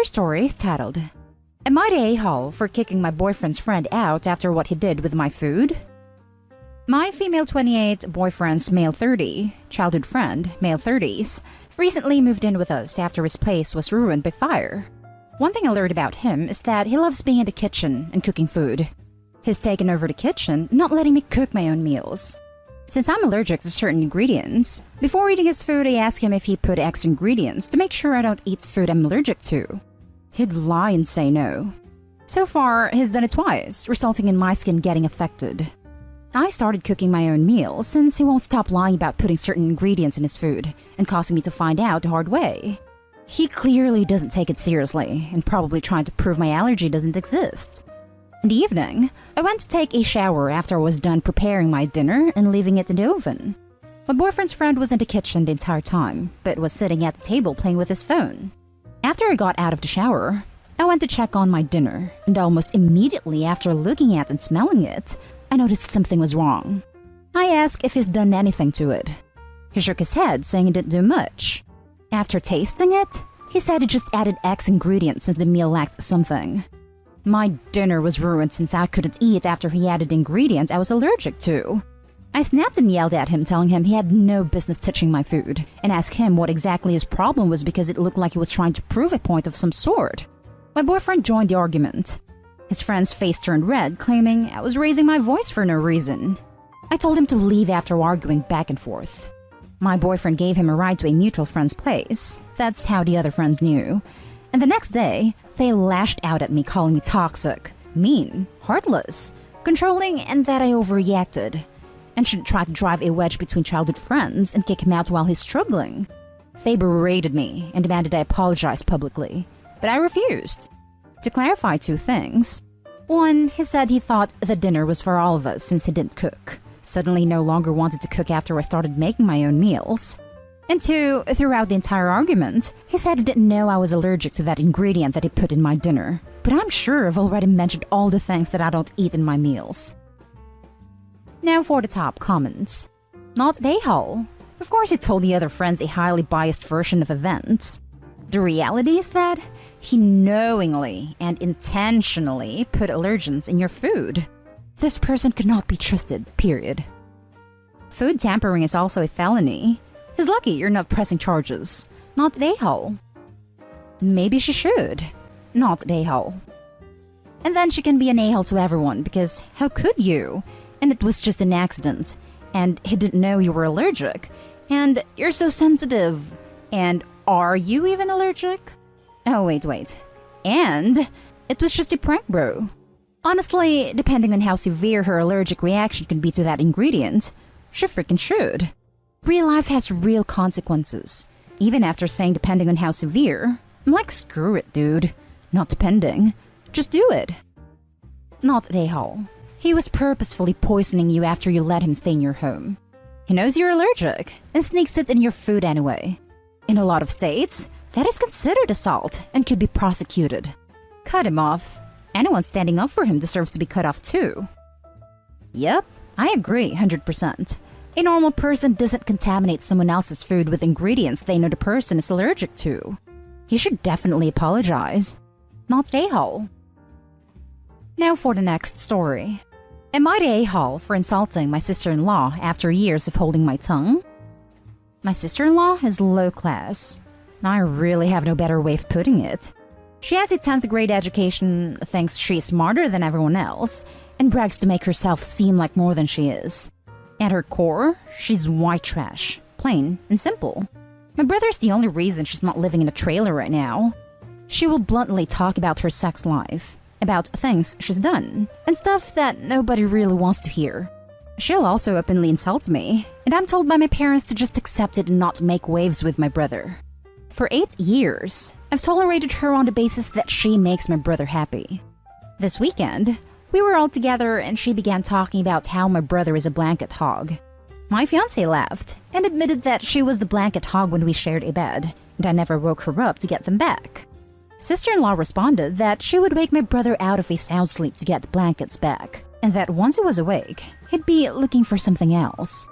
first story is titled, Am I the a-hole for kicking my boyfriend's friend out after what he did with my food? My female 28, boyfriend's male 30, childhood friend, male 30s, recently moved in with us after his place was ruined by fire. One thing I learned about him is that he loves being in the kitchen and cooking food. He's taken over the kitchen, not letting me cook my own meals. Since I'm allergic to certain ingredients, before eating his food I ask him if he put extra ingredients to make sure I don't eat food I'm allergic to. He'd lie and say no. So far, he's done it twice, resulting in my skin getting affected. I started cooking my own meal since he won't stop lying about putting certain ingredients in his food and causing me to find out the hard way. He clearly doesn't take it seriously and probably trying to prove my allergy doesn't exist. In the evening, I went to take a shower after I was done preparing my dinner and leaving it in the oven. My boyfriend's friend was in the kitchen the entire time, but was sitting at the table playing with his phone. After I got out of the shower, I went to check on my dinner, and almost immediately after looking at and smelling it, I noticed something was wrong. I asked if he's done anything to it. He shook his head, saying he didn't do much. After tasting it, he said he just added X ingredients since the meal lacked something. My dinner was ruined since I couldn't eat after he added ingredients I was allergic to. I snapped and yelled at him, telling him he had no business touching my food, and asked him what exactly his problem was because it looked like he was trying to prove a point of some sort. My boyfriend joined the argument. His friend's face turned red, claiming I was raising my voice for no reason. I told him to leave after arguing back and forth. My boyfriend gave him a ride to a mutual friend's place. That's how the other friends knew. And the next day, they lashed out at me, calling me toxic, mean, heartless, controlling, and that I overreacted, and should try to drive a wedge between childhood friends and kick him out while he's struggling. They berated me and demanded I apologize publicly, but I refused. To clarify two things. One, he said he thought the dinner was for all of us since he didn't cook. Suddenly no longer wanted to cook after I started making my own meals. And two, throughout the entire argument, he said he didn't know I was allergic to that ingredient that he put in my dinner. But I'm sure I've already mentioned all the things that I don't eat in my meals. Now for the top comments. Not a-hole. Of course he told the other friends a highly biased version of events. The reality is that he knowingly and intentionally put allergens in your food. This person could not be trusted, period. Food tampering is also a felony. He's lucky you're not pressing charges. Not a-hole. Maybe she should. Not a-hole. And then she can be an a-hole to everyone because how could you? And it was just an accident. And he didn't know you were allergic. And you're so sensitive. And are you even allergic? Oh, wait. And it was just a prank, bro. Honestly, depending on how severe her allergic reaction can be to that ingredient, she freaking should. Real life has real consequences. Even after saying depending on how severe, I'm like, screw it, dude. Not depending. Just do it. Not a-hole. He was purposefully poisoning you after you let him stay in your home. He knows you're allergic and sneaks it in your food anyway. In a lot of states, that is considered assault and could be prosecuted. Cut him off. Anyone standing up for him deserves to be cut off too. Yep, I agree 100%. A normal person doesn't contaminate someone else's food with ingredients they know the person is allergic to. He should definitely apologize. Not a-hole. Now for the next story. Am I the a-hole for insulting my sister-in-law after years of holding my tongue? My sister-in-law is low class. I really have no better way of putting it. She has a 10th grade education, thinks she's smarter than everyone else, and brags to make herself seem like more than she is. At her core, she's white trash, plain and simple. My brother's the only reason she's not living in a trailer right now. She will bluntly talk about her sex life, about things she's done, and stuff that nobody really wants to hear. She'll also openly insult me, and I'm told by my parents to just accept it and not make waves with my brother. For 8 years, I've tolerated her on the basis that she makes my brother happy. This weekend, we were all together and she began talking about how my brother is a blanket hog. My fiancé laughed and admitted that she was the blanket hog when we shared a bed, and I never woke her up to get them back. Sister-in-law responded that she would wake my brother out of a sound sleep to get the blankets back, and that once he was awake, he'd be looking for something else.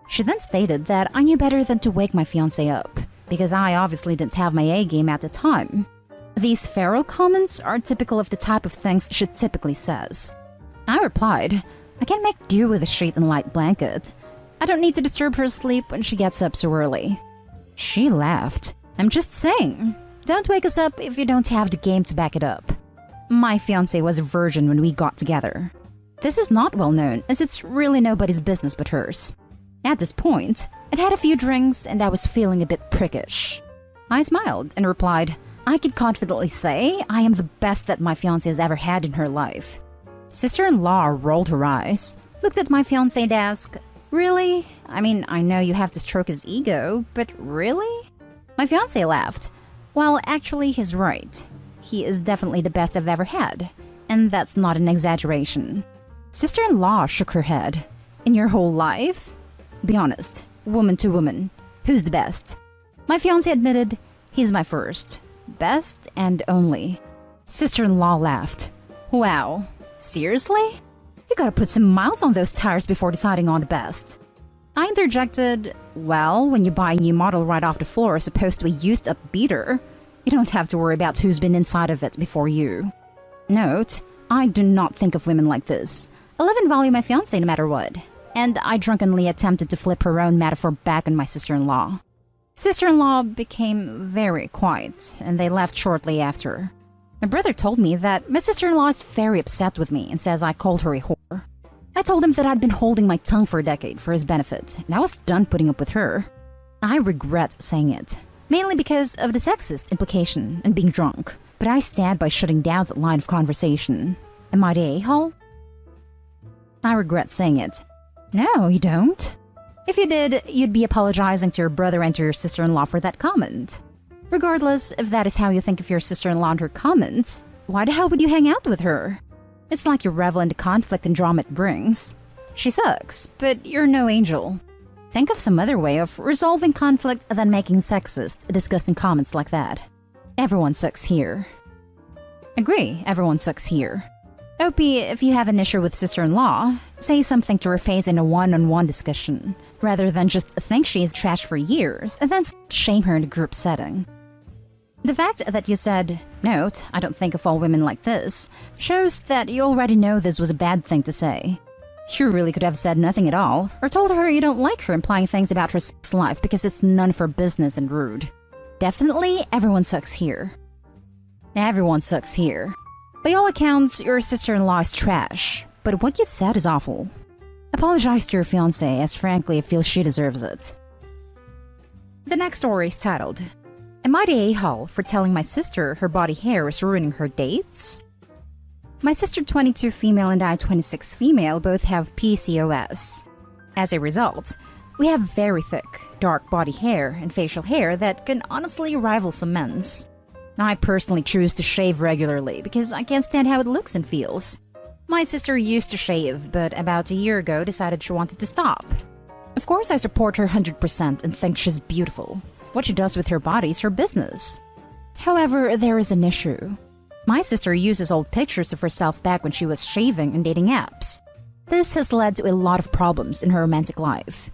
She then stated that I knew better than to wake my fiancé up, because I obviously didn't have my A game at the time. These feral comments are typical of the type of things she typically says. I replied, I can make do with a sheet and light blanket. I don't need to disturb her sleep when she gets up so early. She laughed. I'm just saying. Don't wake us up if you don't have the game to back it up. My fiancé was a virgin when we got together. This is not well known, as it's really nobody's business but hers. At this point, I'd had a few drinks and I was feeling a bit prickish. I smiled and replied, I can confidently say I am the best that my fiancé has ever had in her life. Sister-in-law rolled her eyes, looked at my fiancé and asked, Really? I mean, I know you have to stroke his ego, but really? My fiancé laughed. Well, actually, he's right. He is definitely the best I've ever had, and that's not an exaggeration. Sister-in-law shook her head. In your whole life? Be honest, woman to woman, who's the best? My fiancé admitted, he's my first, best and only. Sister-in-law laughed. Wow, seriously? You gotta put some miles on those tires before deciding on the best. I interjected, well, when you buy a new model right off the floor as opposed to a used-up beater, you don't have to worry about who's been inside of it before you. Note, I do not think of women like this. I love and value my fiancé no matter what. And I drunkenly attempted to flip her own metaphor back on my sister-in-law. Sister-in-law became very quiet, and they left shortly after. My brother told me that my sister-in-law is very upset with me and says I called her a whore. I told him that I'd been holding my tongue for a decade for his benefit, and I was done putting up with her. I regret saying it, mainly because of the sexist implication and being drunk, but I stand by shutting down that line of conversation. Am I the a-hole? I regret saying it. No, you don't. If you did, you'd be apologizing to your brother and to your sister-in-law for that comment. Regardless if that is how you think of your sister-in-law and her comments, why the hell would you hang out with her? It's like you revel in the conflict and drama it brings. She sucks, but you're no angel. Think of some other way of resolving conflict than making sexist, disgusting comments like that. Everyone sucks here. Agree, everyone sucks here. Opie, if you have an issue with sister-in-law, say something to her face in a one-on-one discussion, rather than just think she is trash for years and then shame her in a group setting. The fact that you said, note, I don't think of all women like this, shows that you already know this was a bad thing to say. You really could have said nothing at all, or told her you don't like her implying things about her sex life because it's none of her business and rude. Definitely, everyone sucks here. Everyone sucks here. By all accounts, your sister-in-law is trash, but what you said is awful. Apologize to your fiancé, as frankly I feel she deserves it. The next story is titled, Am I the a-hole for telling my sister her body hair is ruining her dates? My sister 22 female and I 26 female both have PCOS. As a result, we have very thick, dark body hair and facial hair that can honestly rival some men's. I personally choose to shave regularly because I can't stand how it looks and feels. My sister used to shave, but about a year ago decided she wanted to stop. Of course, I support her 100% and think she's beautiful. What she does with her body is her business. However, there is an issue. My sister uses old pictures of herself back when she was shaving and dating apps. This has led to a lot of problems in her romantic life.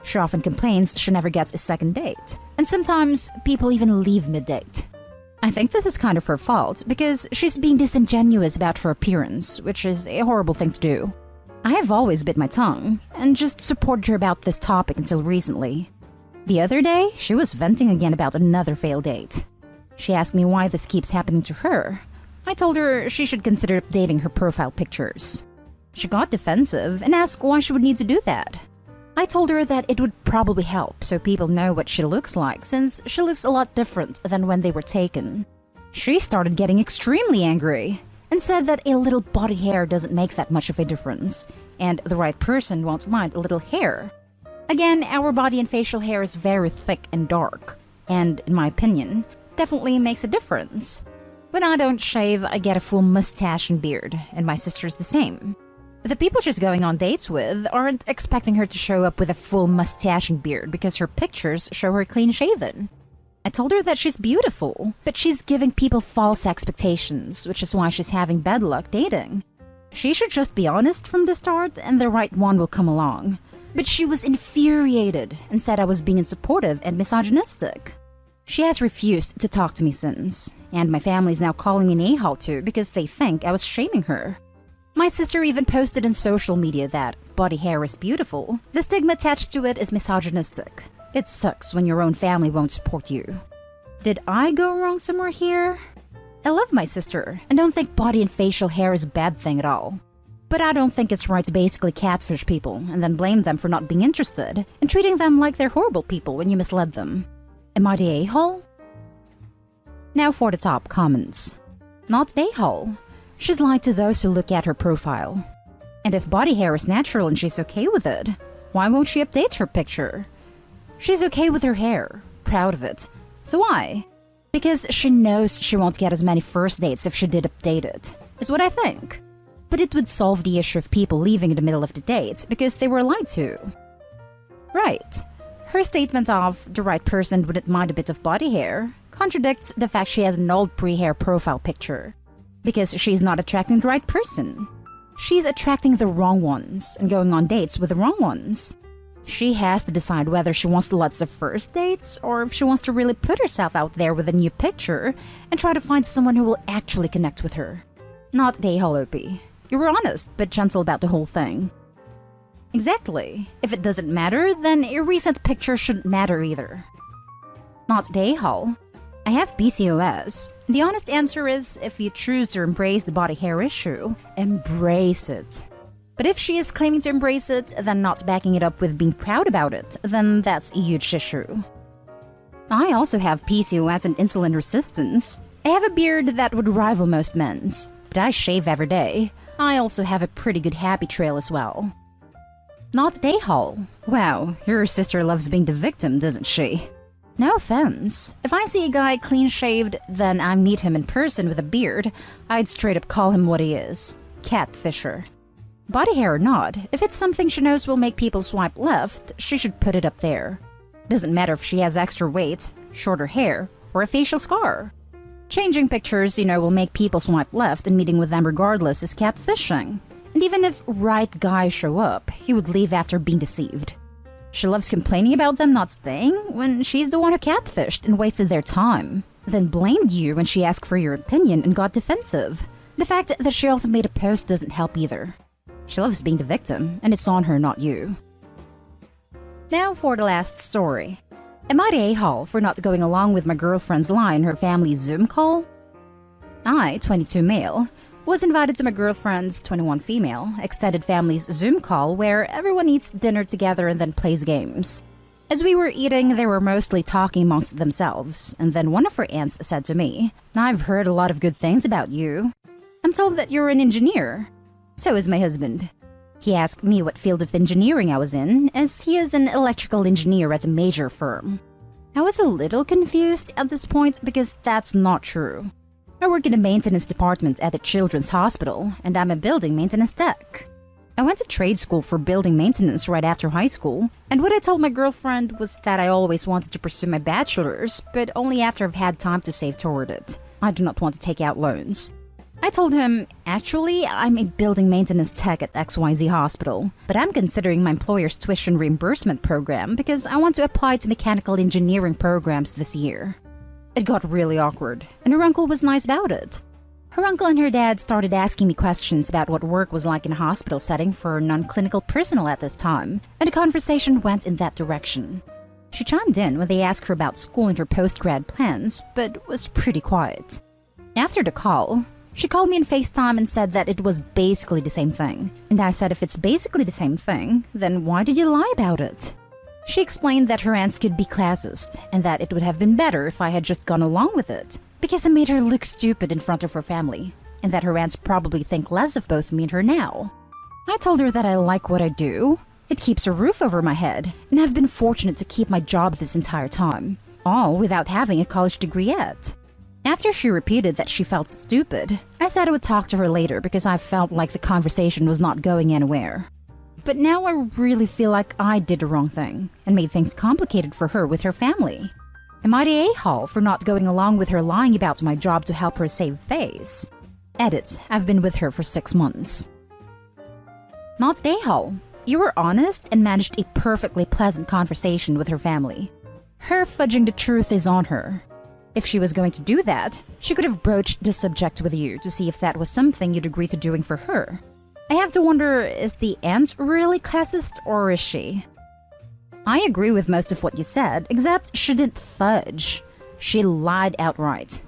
She often complains she never gets a second date, and sometimes people even leave mid-date. I think this is kind of her fault because she's being disingenuous about her appearance, which is a horrible thing to do. I have always bit my tongue and just supported her about this topic until recently. The other day, she was venting again about another failed date. She asked me why this keeps happening to her. I told her she should consider updating her profile pictures. She got defensive and asked why she would need to do that. I told her that it would probably help so people know what she looks like since she looks a lot different than when they were taken. She started getting extremely angry and said that a little body hair doesn't make that much of a difference and the right person won't mind a little hair. Again, our body and facial hair is very thick and dark and, in my opinion, definitely makes a difference. When I don't shave, I get a full mustache and beard, and my sister's the same. The people she's going on dates with aren't expecting her to show up with a full mustache and beard because her pictures show her clean-shaven. I told her that she's beautiful, but she's giving people false expectations, which is why she's having bad luck dating. She should just be honest from the start and the right one will come along. But she was infuriated and said I was being unsupportive and misogynistic. She has refused to talk to me since, and my family is now calling me an a-hole too because they think I was shaming her. My sister even posted on social media that body hair is beautiful. The stigma attached to it is misogynistic. It sucks when your own family won't support you. Did I go wrong somewhere here? I love my sister and don't think body and facial hair is a bad thing at all. But I don't think it's right to basically catfish people and then blame them for not being interested and treating them like they're horrible people when you misled them. Am I the a-hole? Now for the top comments. Not a-hole. She's lied to those who look at her profile. And if body hair is natural and she's okay with it, why won't she update her picture? She's okay with her hair, proud of it. So why? Because she knows she won't get as many first dates if she did update it, is what I think. But it would solve the issue of people leaving in the middle of the date because they were lied to. Right. Her statement of the right person wouldn't mind a bit of body hair contradicts the fact she has an old pre-hair profile picture. Because she's not attracting the right person. She's attracting the wrong ones and going on dates with the wrong ones. She has to decide whether she wants lots of first dates or if she wants to really put herself out there with a new picture and try to find someone who will actually connect with her. Not the a-hole OP. You were honest but gentle about the whole thing. Exactly. If it doesn't matter, then a recent picture shouldn't matter either. Not the a-hole. I have PCOS. The honest answer is, if you choose to embrace the body hair issue, embrace it. But if she is claiming to embrace it, then not backing it up with being proud about it, then that's a huge issue. I also have PCOS and insulin resistance. I have a beard that would rival most men's, but I shave every day. I also have a pretty good happy trail as well. Not the a-hole. Wow, your sister loves being the victim, doesn't she? No offense. If I see a guy clean-shaved, then I meet him in person with a beard, I'd straight up call him what he is. Catfisher. Body hair or not, if it's something she knows will make people swipe left, she should put it up there. Doesn't matter if she has extra weight, shorter hair, or a facial scar. Changing pictures, will make people swipe left and meeting with them regardless is catfishing. And even if right guys show up, he would leave after being deceived. She loves complaining about them not staying when she's the one who catfished and wasted their time, then blamed you when she asked for your opinion and got defensive. The fact that she also made a post doesn't help either. She loves being the victim, and it's on her, not you. Now for the last story. Am I the a-hole for not going along with my girlfriend's lie in her family's Zoom call? I, 22 male, was invited to my girlfriend's 21 female extended family's Zoom call where everyone eats dinner together and then plays games. As we were eating, they were mostly talking amongst themselves, and then one of her aunts said to me, "I've heard a lot of good things about you. I'm told that you're an engineer." So is my husband. He asked me what field of engineering I was in, as he is an electrical engineer at a major firm. I was a little confused at this point because that's not true. I work in the maintenance department at a children's hospital, and I'm a building maintenance tech. I went to trade school for building maintenance right after high school, and what I told my girlfriend was that I always wanted to pursue my bachelor's, but only after I've had time to save toward it. I do not want to take out loans. I told him, actually, I'm a building maintenance tech at XYZ hospital, but I'm considering my employer's tuition reimbursement program because I want to apply to mechanical engineering programs this year. It got really awkward, and her uncle was nice about it. Her uncle and her dad started asking me questions about what work was like in a hospital setting for non-clinical personnel at this time, and the conversation went in that direction. She chimed in when they asked her about school and her post-grad plans, but was pretty quiet. After the call, she called me on FaceTime and said that it was basically the same thing. And I said if it's basically the same thing, then why did you lie about it? She explained that her aunts could be classist, and that it would have been better if I had just gone along with it, because I made her look stupid in front of her family, and that her aunts probably think less of both me and her now. I told her that I like what I do. It keeps a roof over my head, and I've been fortunate to keep my job this entire time, all without having a college degree yet. After she repeated that she felt stupid, I said I would talk to her later because I felt like the conversation was not going anywhere. But now I really feel like I did the wrong thing and made things complicated for her with her family. Am I the a-hole for not going along with her lying about my job to help her save face? Edit, I've been with her for 6 months. Not the a-hole. You were honest and managed a perfectly pleasant conversation with her family. Her fudging the truth is on her. If she was going to do that, she could have broached the subject with you to see if that was something you'd agree to doing for her. I have to wonder, is the aunt really classist or is she? I agree with most of what you said, except she didn't fudge. She lied outright.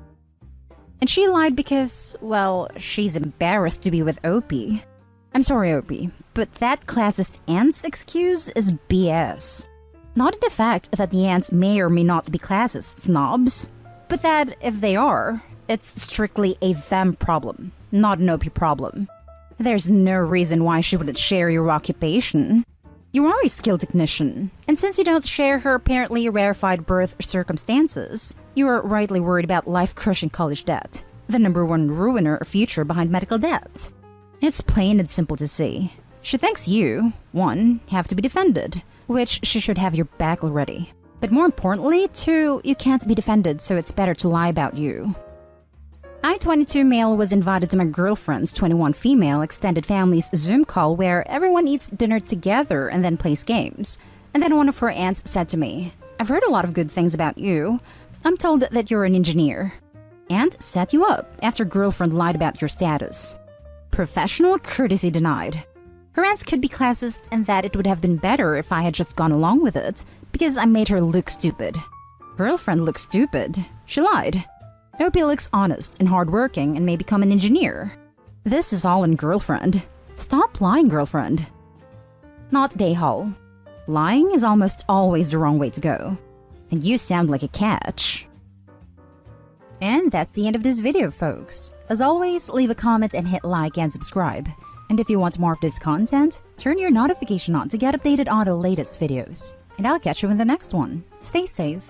And she lied because, well, she's embarrassed to be with Opie. I'm sorry, Opie, but that classist aunt's excuse is BS. Not in the fact that the aunts may or may not be classist snobs, but that if they are, it's strictly a them problem, not an Opie problem. There's no reason why she wouldn't share your occupation. You are a skilled technician, and since you don't share her apparently rarefied birth circumstances, you are rightly worried about life-crushing college debt, the #1 ruiner of future behind medical debt. It's plain and simple to see. She thinks you, 1, have to be defended, which she should have your back already. But more importantly, 2, you can't be defended, so it's better to lie about you. I, 22 male, was invited to my girlfriend's 21 female extended family's Zoom call where everyone eats dinner together and then plays games. And then one of her aunts said to me, "I've heard a lot of good things about you. I'm told that you're an engineer." Aunt set you up after girlfriend lied about your status. Professional courtesy denied. Her aunts could be classist and that it would have been better if I had just gone along with it, because I made her look stupid. Girlfriend looks stupid. She lied. Opie looks honest and hardworking and may become an engineer. This is all in girlfriend. Stop lying, girlfriend. Not Dayhall. Lying is almost always the wrong way to go. And you sound like a catch. And that's the end of this video, folks. As always, leave a comment and hit like and subscribe. And if you want more of this content, turn your notification on to get updated on the latest videos. And I'll catch you in the next one. Stay safe.